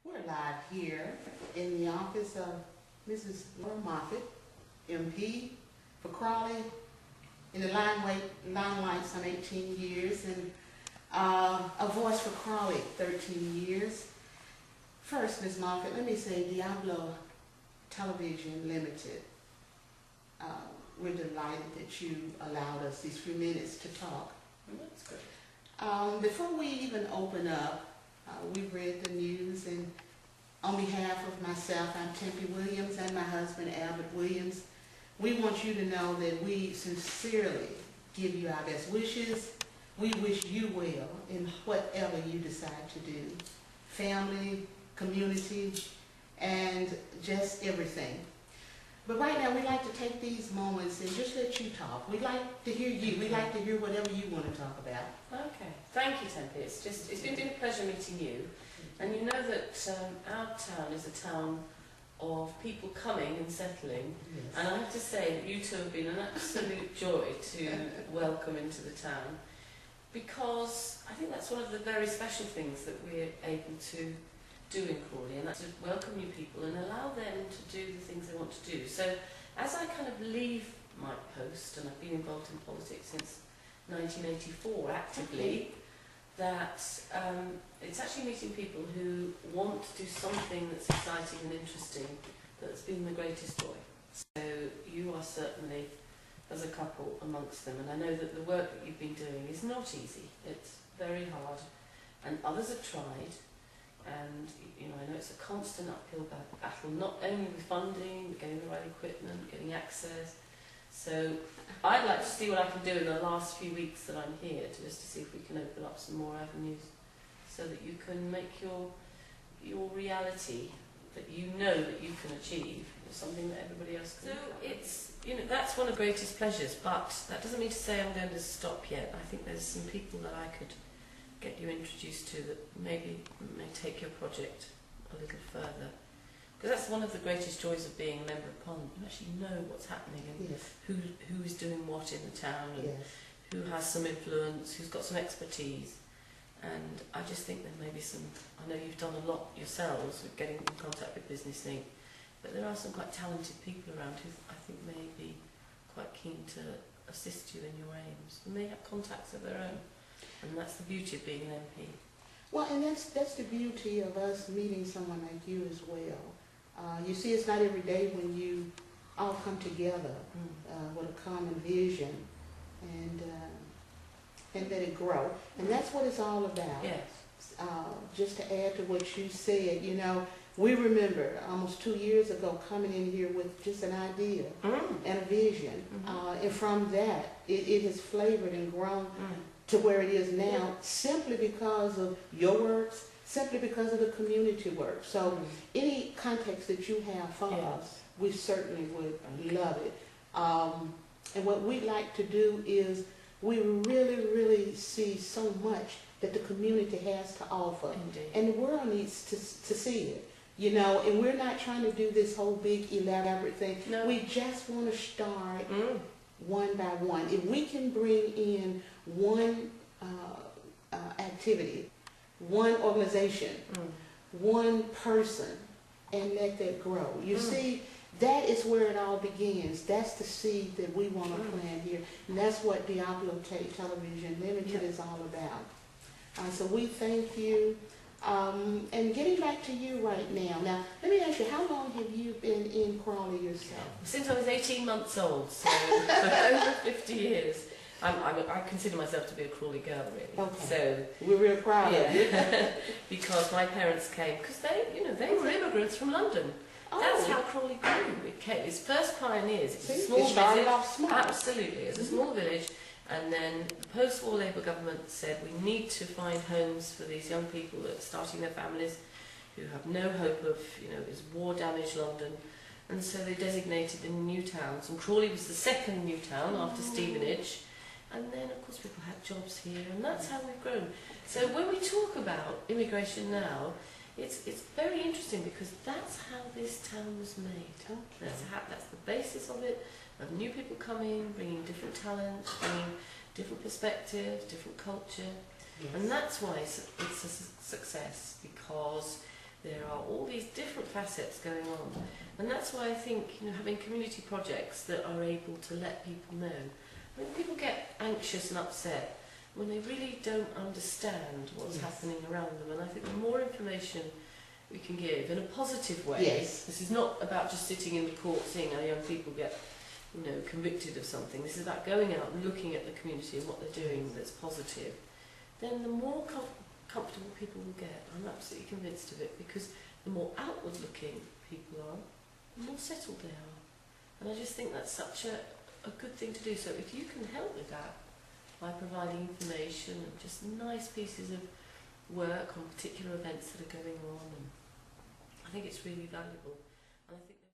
We're live here in the office of Mrs. Laura MOFFATT, MP for Crawley, in the limelight some 18 years, and a voice for Crawley 13 years. First, Ms. MOFFATT, let me say Diablo Television Limited. We're delighted that you allowed us these few minutes to talk. That's good. Before we even open up, we've read the news, and on behalf of myself, I'm Tempiee Williams, and my husband, Albert Williams. We want you to know that we sincerely give you our best wishes. We wish you well in whatever you decide to do. Family, community, and just everything. But right now, we'd like to take these moments and just let you talk. We'd like to hear you. We'd like to hear whatever you want to talk about. Okay. Thank you, Tempiee. It's been a pleasure meeting you. And you know that our town is a town of people coming and settling. Yes. And I have to say that you two have been an absolute joy to welcome into the town, because I think that's one of the very special things that we're able to do in Crawley, and that's to welcome new people and allow them to do the things they want to do. So as I kind of leave my post, and I've been involved in politics since 1984 actively, that it's actually meeting people who want to do something that's exciting and interesting that's been the greatest joy. So you are certainly, as a couple, amongst them, and I know that the work that you've been doing is not easy. It's very hard, and others have tried. And you know, I know it's a constant uphill battle, not only with funding, but getting the right equipment, getting access. So I'd like to see what I can do in the last few weeks that I'm here, just to see if we can open up some more avenues, so that you can make your reality that you know that you can achieve something that everybody else can. So it's, you know, that's one of the greatest pleasures. But that doesn't mean to say I'm going to stop yet. I think there's some people that I could get you introduced to that maybe may take your project a little further, because that's one of the greatest joys of being a member of Parliament. You actually know what's happening and Yes. who is doing what in the town, and Yes. who has some influence, who's got some expertise. And I just think there may be some, I know you've done a lot yourselves with getting in contact with Business Link, but there are some quite talented people around who I think may be quite keen to assist you in your aims, and they have contacts of their own. And that's the beauty of being an MP. Well, and that's the beauty of us meeting someone like you as well. You see, it's not every day when you all come together with a common vision and let it grow. And that's what it's all about. Yes. Just to add to what you said, you know, we remember almost 2 years ago coming in here with just an idea and a vision. And from that, it has flavored and grown to where it is now, simply because of your works, simply because of the community work. So any context that you have for us, we certainly would love it. And what we like to do is we really see so much that the community has to offer. Indeed. And the world needs to see it. You know, and we're not trying to do this whole big elaborate thing. No. We just want to start one by one. If we can bring in one activity, one organization, one person, and let that grow. You see, that is where it all begins. That's the seed that we want to plant here. And that's what Diablo Television Limited is all about. So we thank you. And getting back to you right now. Now, let me ask you, how long have you been in Crawley yourself? Since I was 18 months old, so for over 50 years. I consider myself to be a Crawley girl, really. Okay. So we're real proud of you. because my parents came, because they were immigrants from London. That's how Crawley grew. It came. Its first pioneers. It was a small it started village. off small. Absolutely, it was a small village, and then the post-war Labour government said we need to find homes for these young people that are starting their families, who have no hope of, this war-damaged London. And so they designated the new towns, and Crawley was the second new town after Stevenage. And then, of course, people had jobs here, and that's how we've grown. So when we talk about immigration now, it's very interesting, because that's how this town was made. Okay. That's the basis of it, of new people coming, bringing different talents, bringing different perspectives, different culture. Yes. And that's why it's a success, because there are all these different facets going on. And that's why I think, you know, having community projects that are able to let people know. When people get anxious and upset, when they really don't understand what's happening around them, and I think the more information we can give in a positive way. Yes. This is not about just sitting in the court seeing our young people get, you know, convicted of something. This is about going out and looking at the community and what they're doing that's positive. Then the more comfortable people will get. I'm absolutely convinced of it, because the more outward looking people are, the more settled they are. And I just think that's such a good thing to do. So if you can help with that by providing information and just nice pieces of work on particular events that are going on, and I think it's really valuable. And I think